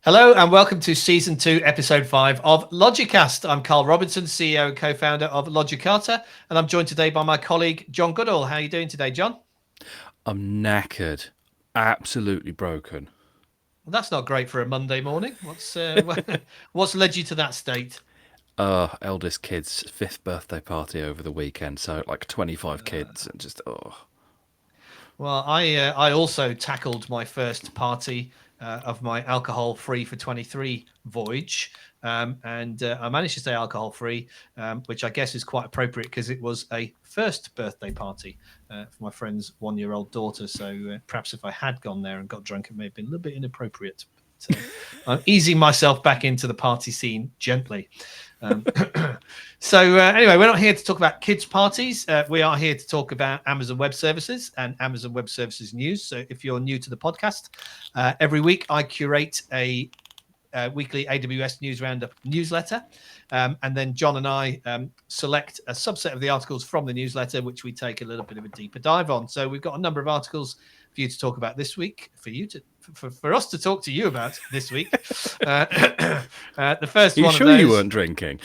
Hello and welcome to Season 2, Episode 5 of LogiCast. I'm Carl Robinson, CEO and co-founder of Logicata, and I'm joined today by my colleague, John Goodall. How are you doing today, John? I'm knackered. Absolutely broken. Well, that's not great for a Monday morning. What's led you to that state? Eldest kid's 5th birthday party over the weekend, so like 25 kids and just, oh. Well, I also tackled my first party of my alcohol-free for 23 voyage, and I managed to stay alcohol-free, which I guess is quite appropriate because it was a first birthday party for my friend's 1-year-old daughter. So perhaps if I had gone there and got drunk, it may have been a little bit inappropriate. But I'm easing myself back into the party scene gently. Um, anyway, we're not here to talk about kids' parties. We are here to talk about Amazon Web Services and Amazon Web Services news. So if you're new to the podcast, every week I curate a weekly AWS News Roundup newsletter. And then John and I select a subset of the articles from the newsletter, which we take a little bit of a deeper dive on. So we've got a number of articles for you to talk about this week, for us to talk to you about this week. The first Are you one sure of those. you weren't drinking?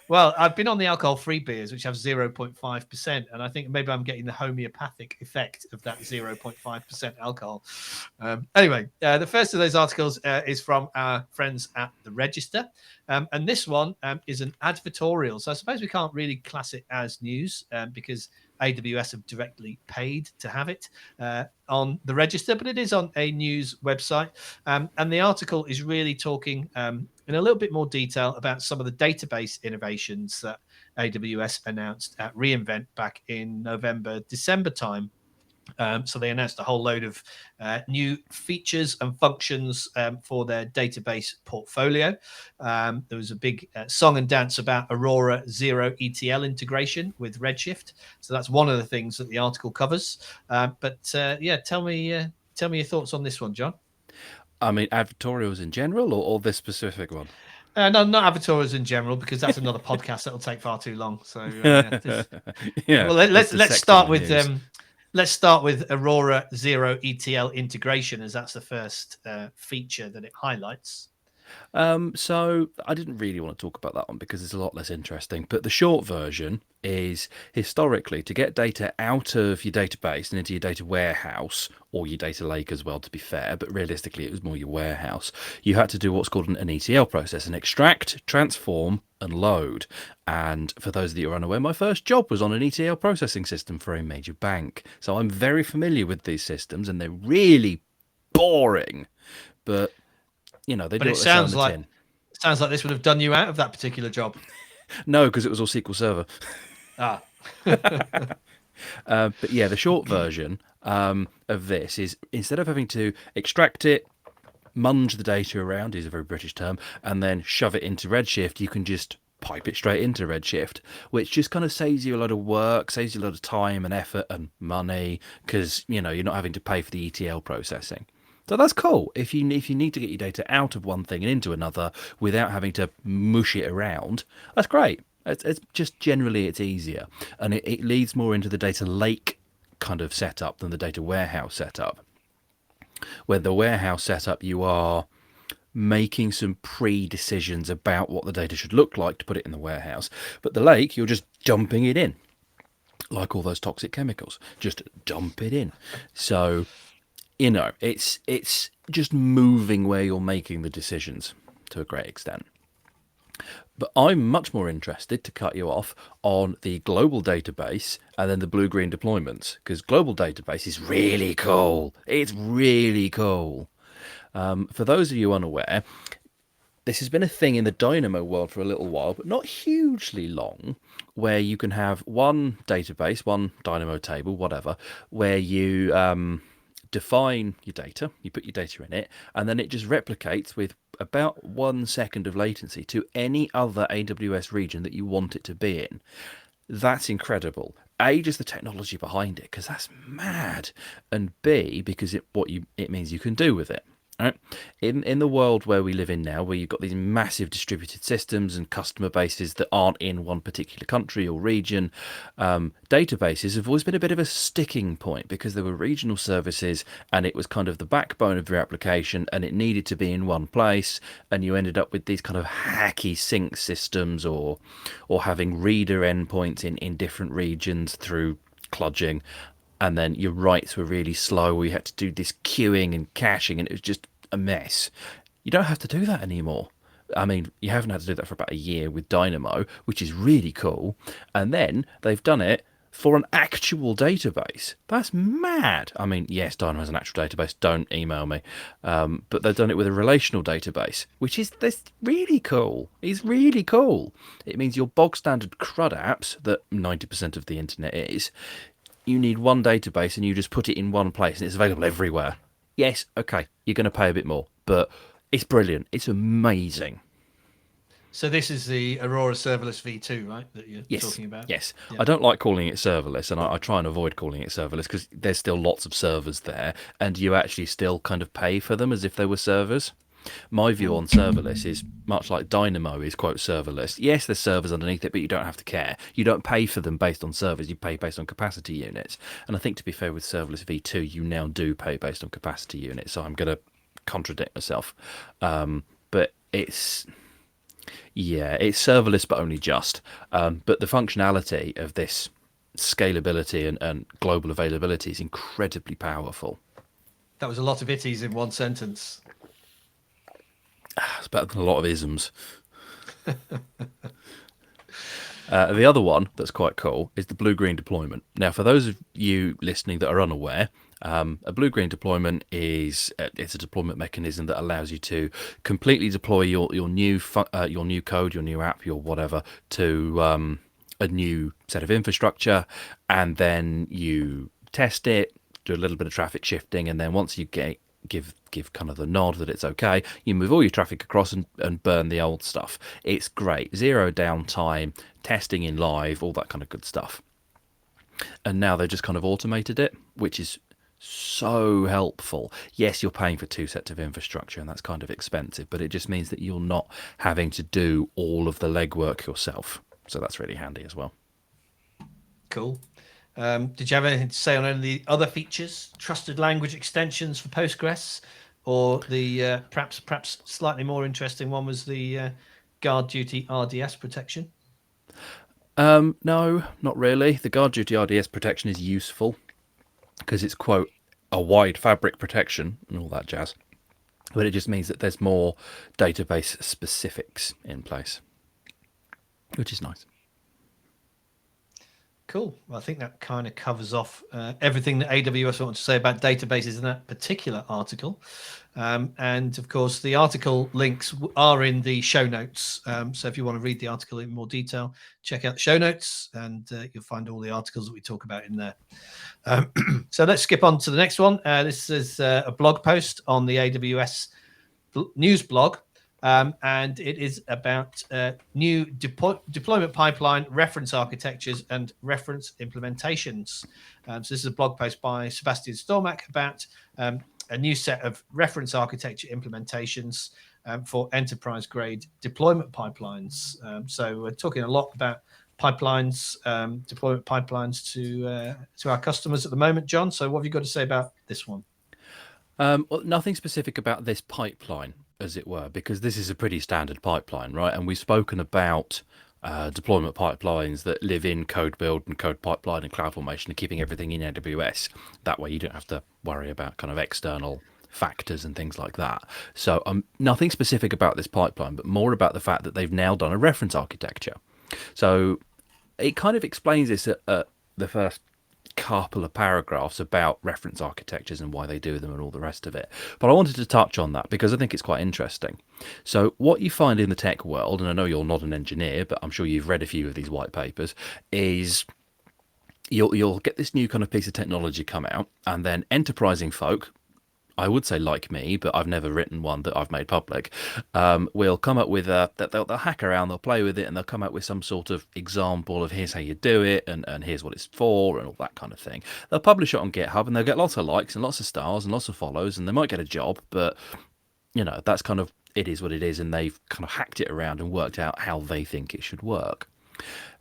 Well, I've been on the alcohol-free beers, which have 0.5%, and I think maybe I'm getting the homeopathic effect of that 0.5% alcohol. Anyway, the first of those articles is from our friends at The Register, and this one is an advertorial. So I suppose we can't really class it as news because AWS have directly paid to have it on The Register, but it is on a news website. And the article is really talking in a little bit more detail about some of the database innovations that AWS announced at reInvent back in November, December time. So they announced a whole load of new features and functions for their database portfolio. There was a big song and dance about Aurora Zero ETL integration with Redshift. So that's one of the things that the article covers. Yeah, tell me your thoughts on this one, John. I mean, advertorials in general or this specific one? No, not advertorials in general, because that's another podcast that'll take far too long. So Yeah, well, it's the let's section start of with news. Aurora Zero ETL integration, as that's the first feature that it highlights. So I didn't really want to talk about that one because it's a lot less interesting. But the short version is historically to get data out of your database and into your data warehouse or your data lake as well, to be fair, but realistically it was more your warehouse. You had to do what's called an ETL process, an extract, transform, and load. And for those of you who are unaware, my first job was on an ETL processing system for a major bank. So I'm very familiar with these systems and they're really boring. But they But do it what they say on sounds the like tin. this would have done you out of that particular job. No, because it was all SQL Server. Ah, But yeah, the short version of this is instead of having to extract it, munge the data around, is a very British term, and then shove it into Redshift, you can just pipe it straight into Redshift, which just kind of saves you a lot of work, saves you a lot of time and effort and money because you're not having to pay for the ETL processing. So that's cool. If you need to get your data out of one thing and into another without having to mush it around, that's great. It's just generally it's easier, and it leads more into the data lake kind of setup than the data warehouse setup. Where the warehouse setup, you are making some pre-decisions about what the data should look like to put it in the warehouse, but the lake, you're just dumping it in, like all those toxic chemicals. Just dump it in. So it's just moving where you're making the decisions to a great extent. But I'm much more interested, to cut you off, on the global database and then the blue-green deployments, because global database is really cool. It's really cool. For those of you unaware, this has been a thing in the Dynamo world for a little while, but not hugely long, where you can have one database, one Dynamo table, whatever, where you define your data, you put your data in it, and then it just replicates with about 1 second of latency to any other AWS region that you want it to be in. That's incredible. A, just the technology behind it, because that's mad, and B, because it means you can do with it. Right? In the world where we live in now, where you've got these massive distributed systems and customer bases that aren't in one particular country or region, databases have always been a bit of a sticking point because there were regional services and it was kind of the backbone of your application and it needed to be in one place, and you ended up with these kind of hacky sync systems or having reader endpoints in different regions through kludging, and then your writes were really slow. We had to do this queuing and caching, and it was just a mess. You don't have to do that anymore. I mean, you haven't had to do that for about a year with Dynamo, which is really cool. And then they've done it for an actual database. That's mad. I mean, yes, Dynamo has an actual database. Don't email me. But they've done it with a relational database, which is this really cool. It's really cool. It means your bog standard CRUD apps that 90% of the internet is, you need one database and you just put it in one place and it's available everywhere. Yes, okay, you're going to pay a bit more, but it's brilliant. It's amazing. So this is the Aurora Serverless V2, right, that you're talking about? Yes. Yeah. I don't like calling it serverless, and I try and avoid calling it serverless because there's still lots of servers there, and you actually still kind of pay for them as if they were servers. My view on serverless is much like Dynamo is, quote, serverless. Yes, there's servers underneath it, but you don't have to care. You don't pay for them based on servers. You pay based on capacity units. And I think, to be fair, with Serverless V2, you now do pay based on capacity units. So I'm going to contradict myself. But it's serverless, but only just. But the functionality of this scalability and global availability is incredibly powerful. That was a lot of itties in one sentence. It's better than a lot of isms. The other one that's quite cool is the blue-green deployment. Now, for those of you listening that are unaware, a blue-green deployment it's a deployment mechanism that allows you to completely deploy your new code, your new app, your whatever, to a new set of infrastructure, and then you test it, do a little bit of traffic shifting, and then once you give kind of the nod that it's okay, you move all your traffic across and burn the old stuff. It's great. Zero downtime, testing in live, all that kind of good stuff. And now they've just kind of automated it, which is so helpful. Yes, you're paying for two sets of infrastructure and that's kind of expensive, but it just means that you're not having to do all of the legwork yourself. So that's really handy as well. Cool. Did you have anything to say on any of the other features? Trusted language extensions for Postgres, or the perhaps slightly more interesting one was the guard duty RDS protection? No, not really. The guard duty RDS protection is useful because it's, quote, a wide fabric protection and all that jazz. But it just means that there's more database specifics in place, which is nice. Cool. Well, I think that kind of covers off everything that AWS wanted to say about databases in that particular article. And of course, the article links are in the show notes. So if you want to read the article in more detail, check out the show notes and you'll find all the articles that we talk about in there. So let's skip on to the next one. This is a blog post on the AWS news blog. And it is about new deployment pipeline, reference architectures, and reference implementations. So this is a blog post by Sebastien Stormacq about a new set of reference architecture implementations for enterprise-grade deployment pipelines. So we're talking a lot about pipelines, deployment pipelines to our customers at the moment, John. So what have you got to say about this one? Well, nothing specific about this pipeline, as it were, because this is a pretty standard pipeline, right? And we've spoken about deployment pipelines that live in code build and code pipeline and CloudFormation and keeping everything in AWS. That way you don't have to worry about kind of external factors and things like that. So nothing specific about this pipeline, but more about the fact that they've now done a reference architecture. So it kind of explains this at the first couple of paragraphs about reference architectures and why they do them and all the rest of it. But I wanted to touch on that because I think it's quite interesting. So what you find in the tech world, and I know you're not an engineer, but I'm sure you've read a few of these white papers, is you'll get this new kind of piece of technology come out, and then enterprising folk, I would say like me, but I've never written one that I've made public, will come up with they'll hack around, they'll play with it, and they'll come up with some sort of example of here's how you do it, and here's what it's for, and all that kind of thing. They'll publish it on GitHub, and they'll get lots of likes and lots of stars and lots of follows, and they might get a job, but that's kind of, it is what it is, and they've kind of hacked it around and worked out how they think it should work.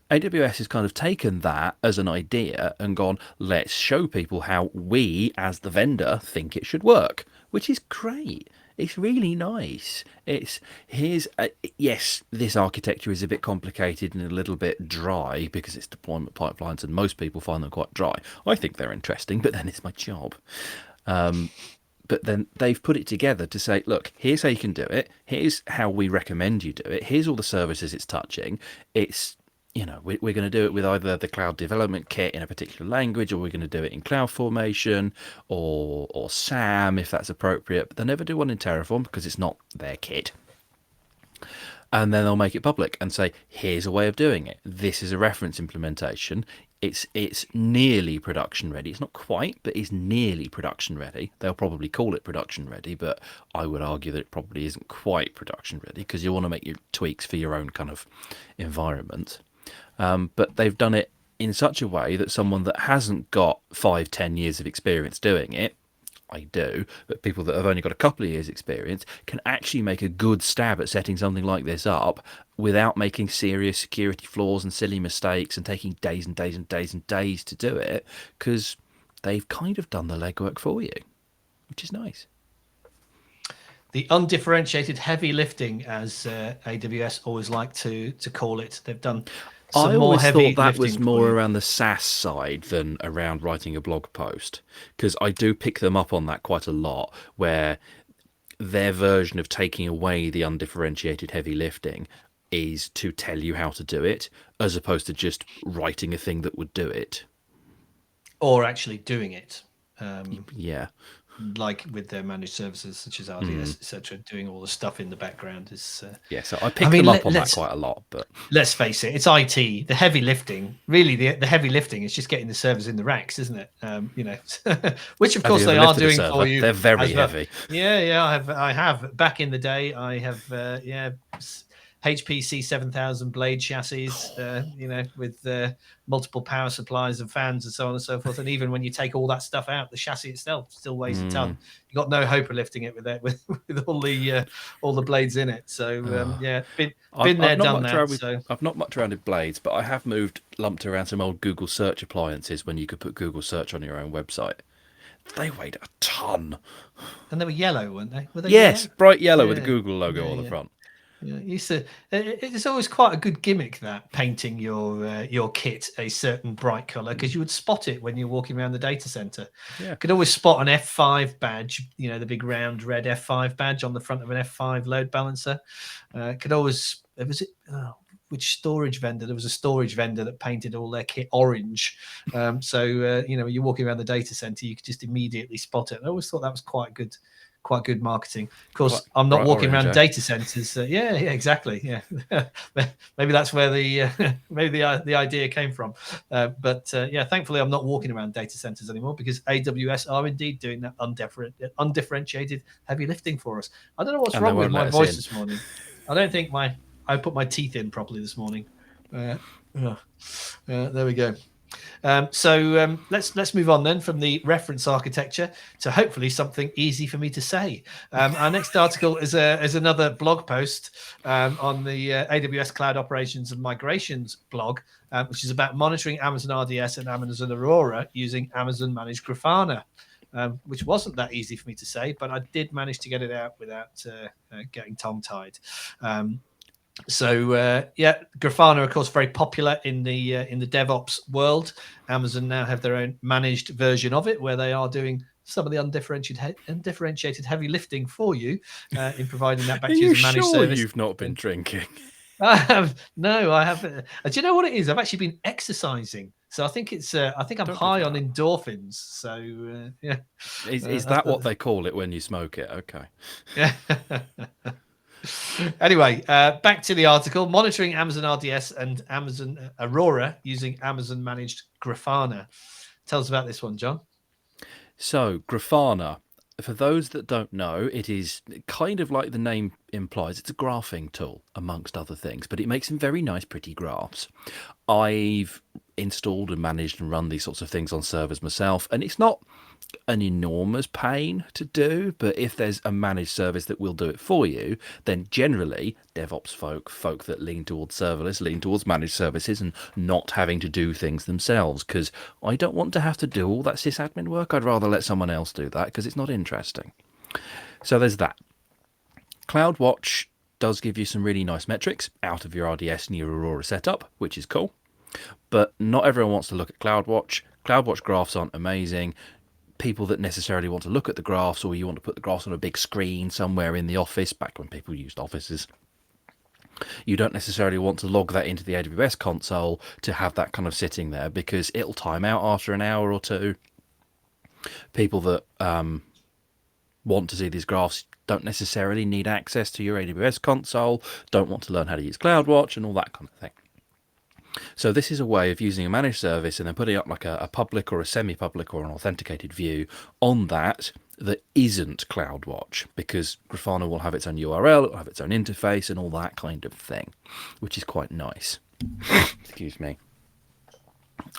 AWS has kind of taken that as an idea and gone, let's show people how we, as the vendor, think it should work, which is great. It's really nice. Yes, this architecture is a bit complicated and a little bit dry because it's deployment pipelines, and most people find them quite dry. I think they're interesting, but then it's my job. But then they've put it together to say, look, here's how you can do it. Here's how we recommend you do it. Here's all the services it's touching. It's, we're going to do it with either the cloud development kit in a particular language, or we're going to do it in CloudFormation or SAM if that's appropriate. But they'll never do one in Terraform because it's not their kit. And then they'll make it public and say, here's a way of doing it. This is a reference implementation. It's nearly production ready. It's not quite, but it's nearly production ready. They'll probably call it production ready, but I would argue that it probably isn't quite production ready because you want to make your tweaks for your own kind of environment. But they've done it in such a way that someone that hasn't got 5-10 years of experience doing it, I do, but people that have only got a couple of years experience can actually make a good stab at setting something like this up without making serious security flaws and silly mistakes and taking days and days and days and days to do it, because they've kind of done the legwork for you, which is nice. The undifferentiated heavy lifting, as AWS always like to call it. They've done I more always heavy thought that was lifting more for you. around the SaaS side than around writing a blog post, because I do pick them up on that quite a lot, where their version of taking away the undifferentiated heavy lifting is to tell you how to do it, as opposed to just writing a thing that would do it. Or actually doing it. Yeah. Like with their managed services such as RDS, etc., doing all the stuff in the background is. Yeah, so I pick them up on that quite a lot. But let's face it, it's IT. The heavy lifting, really, the heavy lifting is just getting the servers in the racks, isn't it? Which of course they are doing for you. They're very heavy. Yeah, I have. Back in the day, I have HP C7000 blade chassis, with multiple power supplies and fans and so on and so forth. And even when you take all that stuff out, the chassis itself still weighs a ton. You got no hope of lifting it with all the blades in it. So been there, done that. I've not much around with blades, but I have lumped around some old Google search appliances when you could put Google search on your own website. They weighed a ton. And they were yellow, weren't they? Were they yes, yellow? Bright yellow with the Google logo on the front. Yeah, it's always quite a good gimmick, that painting your kit a certain bright color, because you would spot it when you're walking around the data center. Yeah, could always spot an F5 badge, the big round red F5 badge on the front of an F5 load balancer. Could always which storage vendor? There was a storage vendor that painted all their kit orange. So you're walking around the data center, you could just immediately spot it. I always thought that was quite good marketing. Of course, I'm not walking around data centers. Yeah, exactly. Yeah, maybe that's where the idea came from. But thankfully, I'm not walking around data centers anymore, because AWS are indeed doing that undifferentiated heavy lifting for us. I don't know what's wrong with my voice this morning. I don't think I put my teeth in properly this morning. There we go. Let's move on then from the reference architecture to hopefully something easy for me to say. Our next article is another blog post on the AWS Cloud Operations and Migrations blog, which is about monitoring Amazon RDS and Amazon Aurora using Amazon Managed Grafana, which wasn't that easy for me to say, but I did manage to get it out without getting tongue-tied. Grafana, of course, very popular in the DevOps world. Amazon now have their own managed version of it, where they are doing some of the undifferentiated heavy lifting for you in providing that back to you as a managed service. You've not been drinking? No, I haven't. Do you know what it is? I've actually been exercising, so I think I'm high on endorphins. So is that what they call it when you smoke it? Okay. Yeah. Anyway, back to the article. Monitoring Amazon RDS and Amazon Aurora using Amazon Managed Grafana. Tell us about this one, John. So, Grafana, for those that don't know, it is kind of like the name implies. It's a graphing tool, amongst other things, but it makes some very nice, pretty graphs. I've installed and managed and run these sorts of things on servers myself, and it's not an enormous pain to do, but if there's a managed service that will do it for you, then generally DevOps folk that lean towards serverless, lean towards managed services and not having to do things themselves, because I don't want to have to do all that sysadmin work. I'd rather let someone else do that because it's not interesting. So there's that. CloudWatch does give you some really nice metrics out of your RDS and your Aurora setup, which is cool. But not everyone wants to look at CloudWatch. CloudWatch graphs aren't amazing. People that necessarily want to look at the graphs, or you want to put the graphs on a big screen somewhere in the office, back when people used offices, you don't necessarily want to log that into the AWS console to have that kind of sitting there, because it'll time out after an hour or two. People that want to see these graphs don't necessarily need access to your AWS console, don't want to learn how to use CloudWatch and all that kind of thing. So this is a way of using a managed service and then putting up like a public or a semi-public or an authenticated view on that isn't CloudWatch, because Grafana will have its own URL, it will have its own interface and all that kind of thing, which is quite nice. Excuse me.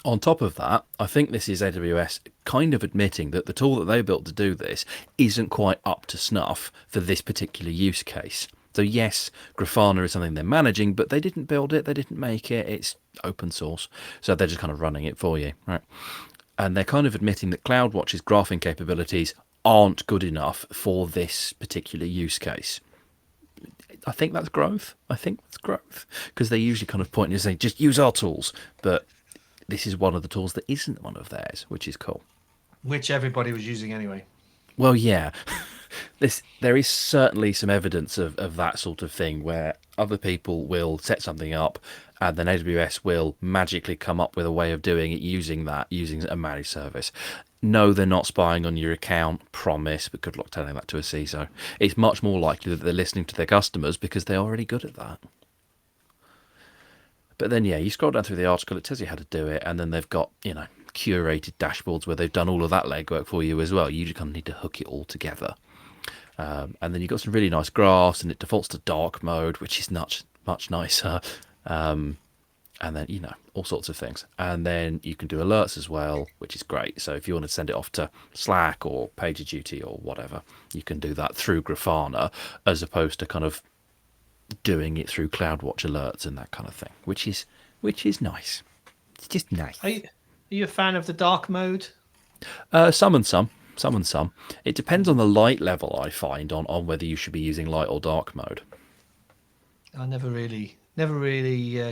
On top of that, I think this is AWS kind of admitting that the tool that they built to do this isn't quite up to snuff for this particular use case. So yes, Grafana is something they're managing, but they didn't build it, they didn't make it, it's open source. So they're just kind of running it for you, right? And they're kind of admitting that CloudWatch's graphing capabilities aren't good enough for this particular use case. I think that's growth. Because they usually kind of point and say, just use our tools. But this is one of the tools that isn't one of theirs, which is cool. Which everybody was using anyway. Well, yeah. There is certainly some evidence of that sort of thing, where other people will set something up and then AWS will magically come up with a way of doing it using a managed service. No, they're not spying on your account, promise, but good luck telling that to a CISO. It's much more likely that they're listening to their customers because they're already good at that. But then, yeah, you scroll down through the article, it tells you how to do it, and then they've got, curated dashboards where they've done all of that legwork for you as well. You just kind of need to hook it all together. And then you've got some really nice graphs, and it defaults to dark mode, which is much nicer. And then, all sorts of things. And then you can do alerts as well, which is great. So if you want to send it off to Slack or PagerDuty or whatever, you can do that through Grafana, as opposed to kind of doing it through CloudWatch alerts and that kind of thing, which is nice. It's just nice. Are you a fan of the dark mode? Some and some. It depends on the light level, I find, on whether you should be using light or dark mode. I never really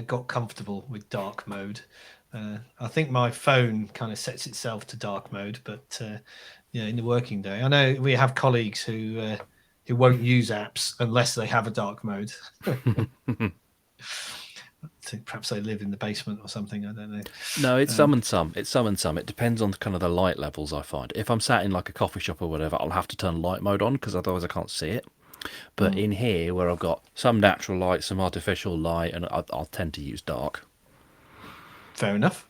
got comfortable with dark mode. I think my phone kind of sets itself to dark mode, but in the working day, I know we have colleagues who won't use apps unless they have a dark mode. I think perhaps they live in the basement or something. I don't know. No, it's some and some. It depends on kind of the light levels, I find. If I'm sat in like a coffee shop or whatever, I'll have to turn light mode on because otherwise I can't see it. But in here, where I've got some natural light, some artificial light, and I'll tend to use dark. Fair enough.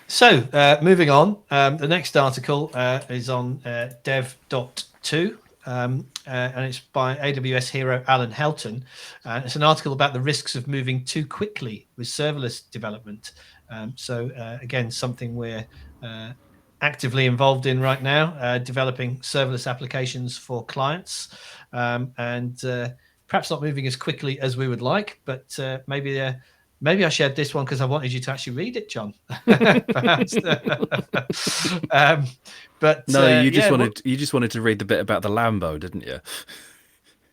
So moving on, the next article is on dev.to. And it's by AWS hero Allen Helton. It's an article about the risks of moving too quickly with serverless development. Again, something we're actively involved in right now, developing serverless applications for clients, and perhaps not moving as quickly as we would like, but maybe I shared this one because I wanted you to actually read it, John. Perhaps. But no, you just wanted to read the bit about the Lambo, didn't you?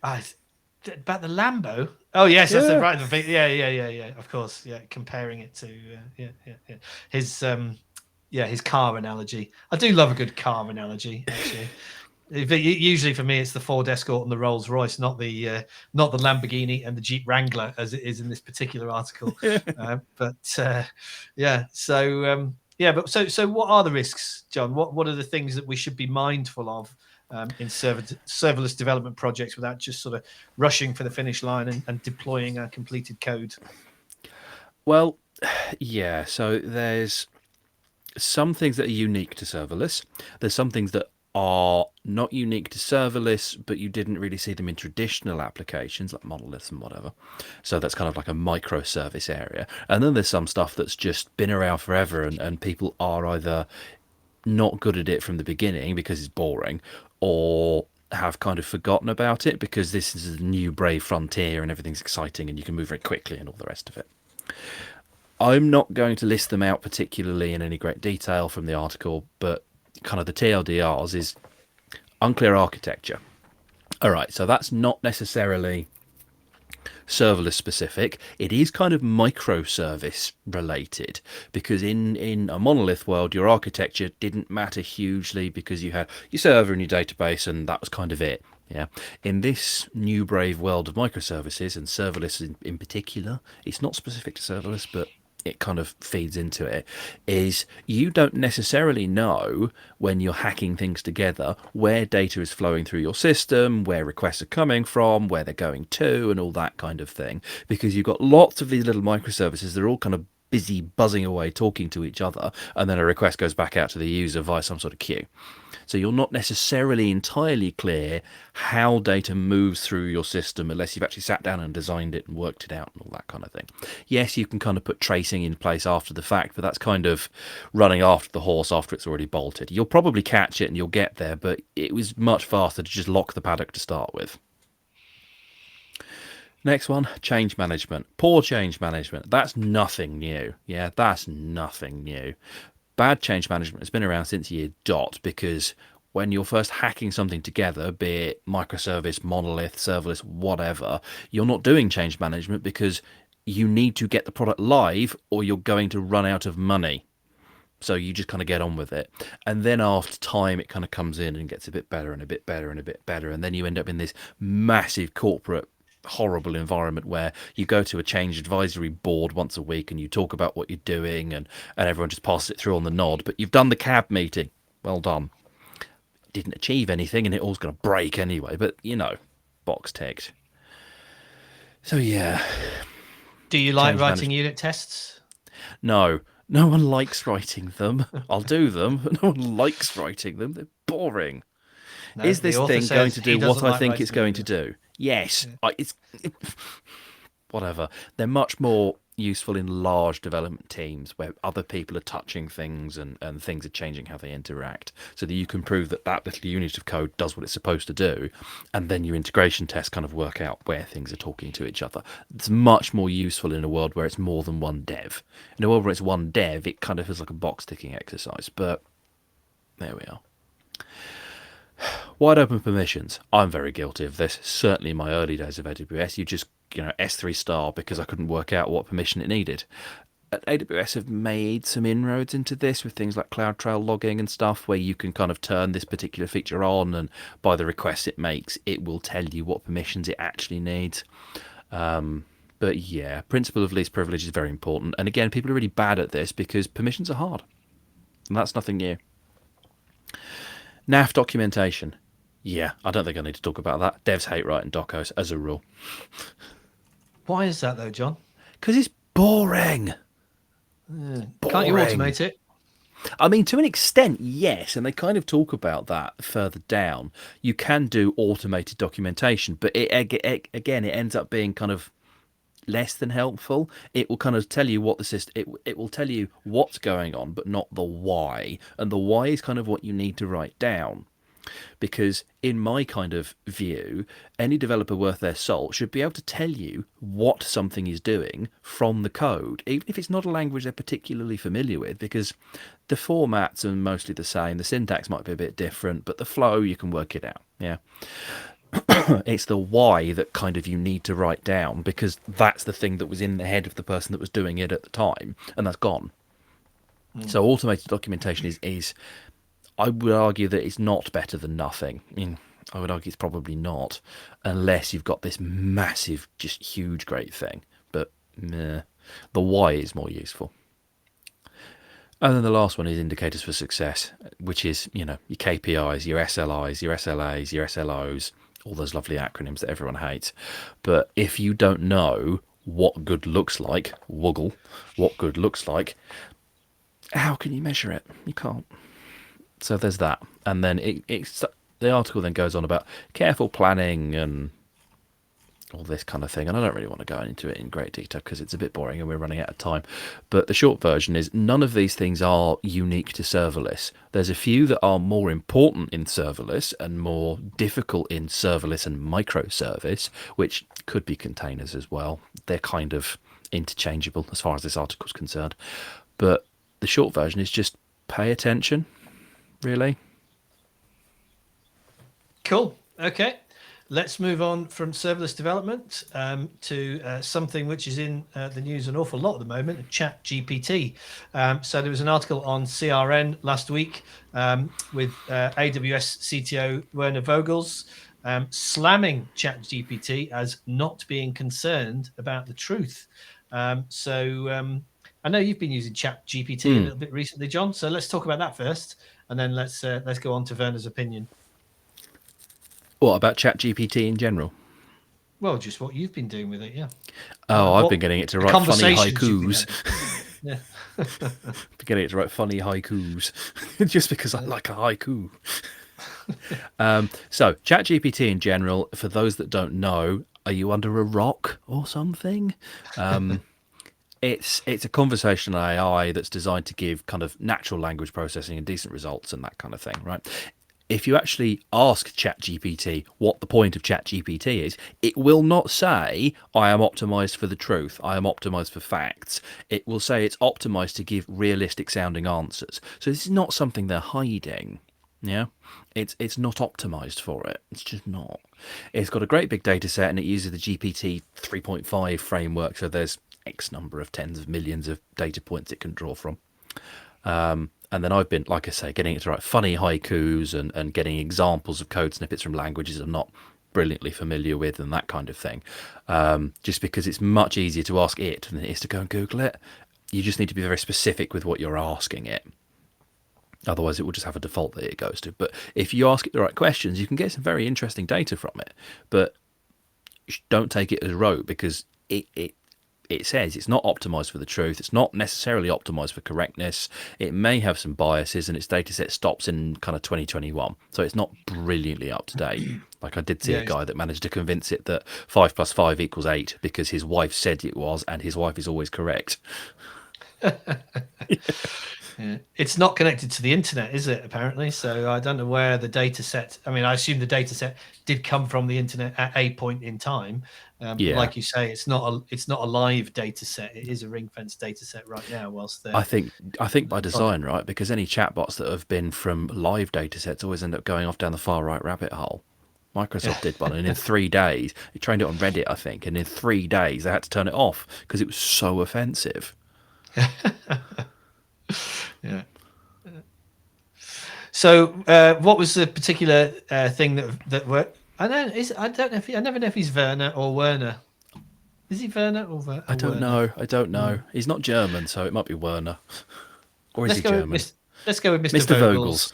About the Lambo? Oh yes, that's right. Yeah. Of course, yeah. Comparing it to his car analogy. I do love a good car analogy, actually. Usually for me, it's the Ford Escort and the Rolls Royce, not the Lamborghini and the Jeep Wrangler, as it is in this particular article. So what are the risks, John? What are the things that we should be mindful of in serverless development projects without just sort of rushing for the finish line and deploying our completed code? Well, yeah. So there's some things that are unique to serverless. There's some things that are not unique to serverless, but you didn't really see them in traditional applications like monoliths and whatever. So that's kind of like a microservice area. And then there's some stuff that's just been around forever, and people are either not good at it from the beginning because it's boring, or have kind of forgotten about it because this is a new brave frontier and everything's exciting and you can move very quickly and all the rest of it. I'm not going to list them out particularly in any great detail from the article, but kind of the TLDRs is unclear architecture. All right, so that's not necessarily serverless specific. It is kind of microservice related, because in a monolith world, your architecture didn't matter hugely because you had your server and your database, and that was kind of it. Yeah. In this new brave world of microservices, and serverless in particular, it's not specific to serverless, but it kind of feeds into it, is you don't necessarily know when you're hacking things together where data is flowing through your system, where requests are coming from, where they're going to, and all that kind of thing, because you've got lots of these little microservices. They're all kind of busy buzzing away talking to each other, and then a request goes back out to the user via some sort of queue. So you're not necessarily entirely clear how data moves through your system unless you've actually sat down and designed it and worked it out and all that kind of thing. Yes, you can kind of put tracing in place after the fact, but that's kind of running after the horse after it's already bolted. You'll probably catch it and you'll get there, but it was much faster to just lock the paddock to start with. Next one, change management. Poor change management. That's nothing new. Yeah, that's nothing new. Bad change management has been around since year dot, because when you're first hacking something together, be it microservice, monolith, serverless, whatever, you're not doing change management because you need to get the product live or you're going to run out of money. So you just kind of get on with it. And then after time, it kind of comes in and gets a bit better and a bit better and a bit better. And then you end up in this massive corporate horrible environment where you go to a change advisory board once a week and you talk about what you're doing, and everyone just passes it through on the nod, but you've done the cab meeting. Well done. Didn't achieve anything and it all's going to break anyway, but box ticked. So yeah. Do you like writing unit tests? No one likes writing them. I'll do them, but no one likes writing them. They're boring. No, is this thing going to do what I think it's going to do? Yes. Yeah. Whatever. They're much more useful in large development teams where other people are touching things and things are changing how they interact, so that you can prove that little unit of code does what it's supposed to do, and then your integration tests kind of work out where things are talking to each other. It's much more useful in a world where it's more than one dev. In a world where it's one dev, it kind of feels like a box-ticking exercise, but there we are. Wide open permissions. I'm very guilty of this. Certainly in my early days of AWS, you just, S3 star because I couldn't work out what permission it needed. AWS have made some inroads into this with things like CloudTrail logging and stuff, where you can kind of turn this particular feature on, and by the requests it makes, it will tell you what permissions it actually needs. But yeah, principle of least privilege is very important. And again, people are really bad at this because permissions are hard. And that's nothing new. NAF documentation. Yeah, I don't think I need to talk about that. Devs hate writing docos as a rule. Why is that though, John? Because it's boring. Can't you automate it? I mean, to an extent, yes, and they kind of talk about that further down. You can do automated documentation, but again, it ends up being kind of less than helpful. It will kind of tell you what the system. It will tell you what's going on, but not the why. And the why is kind of what you need to write down. Because in my kind of view, any developer worth their salt should be able to tell you what something is doing from the code, even if it's not a language they're particularly familiar with, because the formats are mostly the same. The syntax might be a bit different, but the flow, you can work it out. Yeah. It's the why that kind of you need to write down, because that's the thing that was in the head of the person that was doing it at the time, and that's gone. So automated documentation is I would argue that it's not better than nothing. I mean, I would argue it's probably not, unless you've got this massive, just huge, great thing. But the why is more useful. And then the last one is indicators for success, which is, your KPIs, your SLIs, your SLAs, your SLOs, all those lovely acronyms that everyone hates. But if you don't know what good looks like, what good looks like, how can you measure it? You can't. So there's that. And then the article then goes on about careful planning and all this kind of thing. And I don't really want to go into it in great detail because it's a bit boring and we're running out of time. But the short version is none of these things are unique to serverless. There's a few that are more important in serverless and more difficult in serverless and microservice, which could be containers as well. They're kind of interchangeable as far as this article is concerned. But the short version is just pay attention, really. Cool. Okay. Let's move on from serverless development to something which is in the news an awful lot at the moment, ChatGPT. So there was an article on CRN last week with AWS CTO Werner Vogels slamming ChatGPT as not being concerned about the truth. I know you've been using ChatGPT a little bit recently, John. So let's talk about that first, and then let's go on to Werner's opinion. What about ChatGPT in general? Well, just what you've been doing with it, yeah. Oh, I've been getting it to write funny haikus. Yeah. Been getting it to write funny haikus just because I like a haiku. So, ChatGPT in general, for those that don't know, are you under a rock or something? It's a conversational AI that's designed to give kind of natural language processing and decent results and that kind of thing, right? If you actually ask ChatGPT what the point of ChatGPT is, it will not say, I am optimized for the truth, I am optimized for facts. It will say it's optimized to give realistic sounding answers. So this is not something they're hiding. Yeah, it's not optimized for it. It's just not. It's got a great big data set and it uses the GPT 3.5 framework. So there's X number of tens of millions of data points it can draw from. And then I've been, like I say, getting it to write funny haikus and getting examples of code snippets from languages I'm not brilliantly familiar with and that kind of thing. Just because it's much easier to ask it than it is to go and Google it. You just need to be very specific with what you're asking it. Otherwise, it will just have a default that it goes to. But if you ask it the right questions, you can get some very interesting data from it. But don't take it as rote because it says it's not optimized for the truth. It's not necessarily optimized for correctness. It may have some biases and its data set stops in kind of 2021. So it's not brilliantly up to date. Like I did see a guy that managed to convince it that 5 + 5 = 8 because his wife said it was and his wife is always correct. Yeah. It's not connected to the internet, is it, apparently? So I don't know where the data set, I mean, I assume the data set did come from the internet at a point in time. Like you say, it's not a live data set. It is a ring-fenced data set right now whilst they're... I think by design, right? Because any chatbots that have been from live data sets always end up going off down the far right rabbit hole. Microsoft did one, and in 3 days, they trained it on Reddit, I think, and in 3 days they had to turn it off because it was so offensive. Yeah. So, what was the particular thing that worked? I never know if he's Werner or Werner. Is he Werner or Werner? I don't know. He's not German, so it might be Werner. Or is he German? Let's go with Mr. Vogels.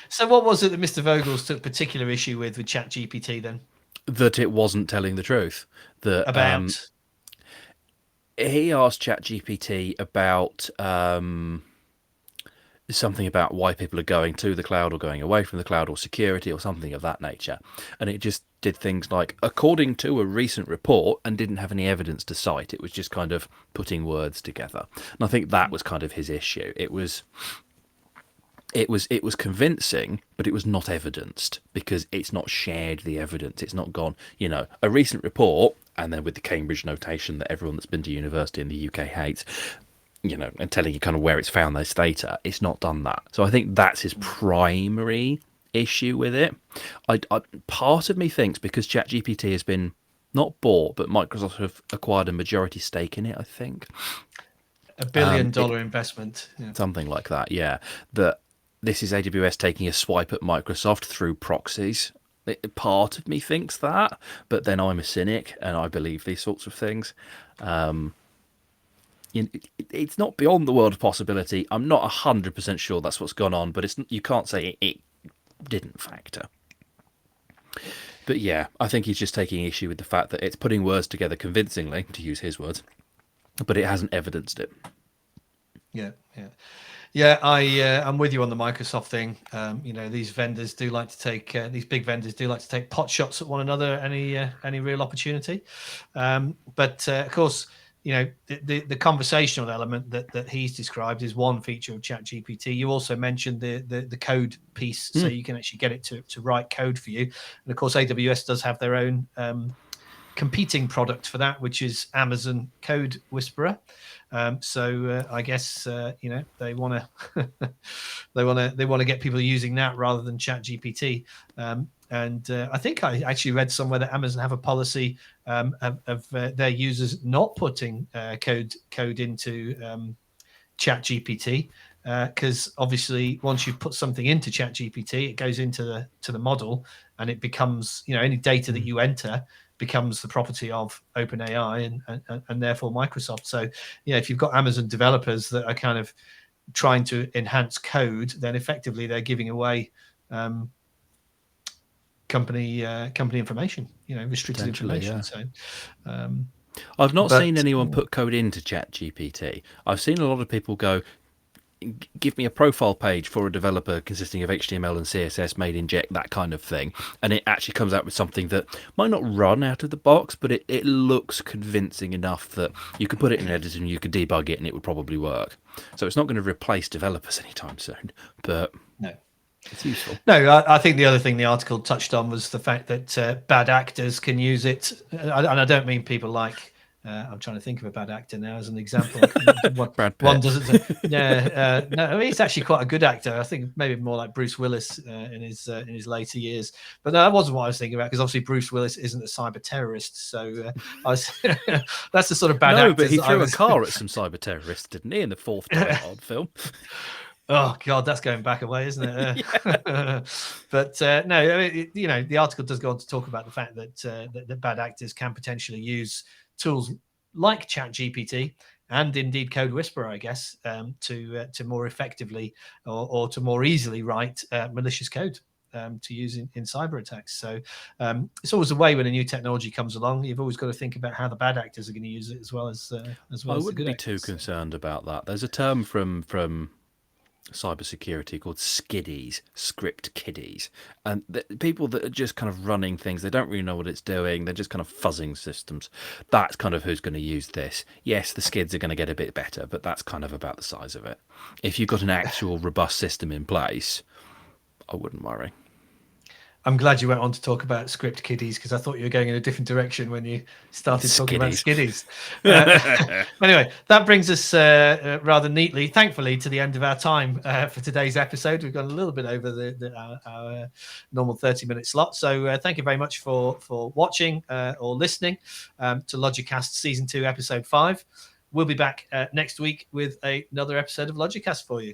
So, what was it that Mr. Vogels took particular issue with ChatGPT then? That it wasn't telling the truth. About? He asked ChatGPT about something about why people are going to the cloud or going away from the cloud or security or something of that nature. And it just did things like, according to a recent report, and didn't have any evidence to cite. It was just kind of putting words together. And I think that was kind of his issue. It was convincing, but it was not evidenced because it's not shared the evidence. It's not gone, a recent report, and then with the Cambridge notation that everyone that's been to university in the UK hates, and telling you kind of where it's found this data. It's not done that. So I think that's his primary issue with it. Part of me thinks because ChatGPT has been not bought, but Microsoft have acquired a majority stake in it, I think. $1 billion investment. Yeah. Something like that, yeah. That this is AWS taking a swipe at Microsoft through proxies. Part of me thinks that, but then I'm a cynic and I believe these sorts of things. It's not beyond the world of possibility. I'm not 100% sure that's what's gone on, but you can't say it didn't factor. But yeah, I think he's just taking issue with the fact that it's putting words together convincingly, to use his words, but it hasn't evidenced it. Yeah. Yeah, I'm with you on the Microsoft thing. These vendors do like to take these big vendors do like to take pot shots at one another. Any real opportunity, but of course, the conversational element that he's described is one feature of ChatGPT. You also mentioned the code piece, so you can actually get it to write code for you. And of course, AWS does have their own competing product for that, which is Amazon Code Whisperer. So I guess they want to they want to get people using that rather than ChatGPT. And I think I actually read somewhere that Amazon have a policy of their users not putting code into ChatGPT, because obviously once you've put something into ChatGPT, it goes into the model, and it becomes, any data that you enter becomes the property of OpenAI and therefore Microsoft. So if you've got Amazon developers that are kind of trying to enhance code, then effectively they're giving away company information, restricted information. Yeah. So I've not seen anyone put code into ChatGPT. I've seen a lot of people go, give me a profile page for a developer consisting of HTML and CSS, made inject, that kind of thing. And it actually comes out with something that might not run out of the box, but it looks convincing enough that you could put it in an editor and you could debug it and it would probably work. So it's not going to replace developers anytime soon, but no. It's useful. No, I think the other thing the article touched on was the fact that bad actors can use it. And I don't mean people like, I'm trying to think of a bad actor now as an example. Brad Pitt. One doesn't. Yeah, no, I mean, he's actually quite a good actor. I think maybe more like Bruce Willis in his later years. But no, that wasn't what I was thinking about, because obviously Bruce Willis isn't a cyber terrorist. So that's the sort of bad actor. No, but he threw a car at some cyber terrorists, didn't he, in the fourth Die Hard film? Oh God, that's going back away, isn't it? But no, I mean, the article does go on to talk about the fact that that bad actors can potentially use tools like ChatGPT and indeed Code Whisperer, I guess, to more effectively or to more easily write malicious code to use in cyber attacks. So it's always a way when a new technology comes along. You've always got to think about how the bad actors are going to use it as well as I the wouldn't good be actors. too concerned about that. There's a term from cybersecurity called skiddies, script kiddies, and people that are just kind of running things, they don't really know what it's doing, they're just kind of fuzzing systems. That's kind of who's going to use this. Yes, the skids are going to get a bit better, but that's kind of about the size of it. If you've got an actual robust system in place, I wouldn't worry. I'm glad you went on to talk about script kiddies, because I thought you were going in a different direction when you started talking about skiddies. Anyway, that brings us rather neatly, thankfully, to the end of our time for today's episode. We've gone a little bit over our normal 30-minute slot. So thank you very much for watching or listening to LogiCast Season 2, Episode 5. We'll be back next week with another episode of LogiCast for you.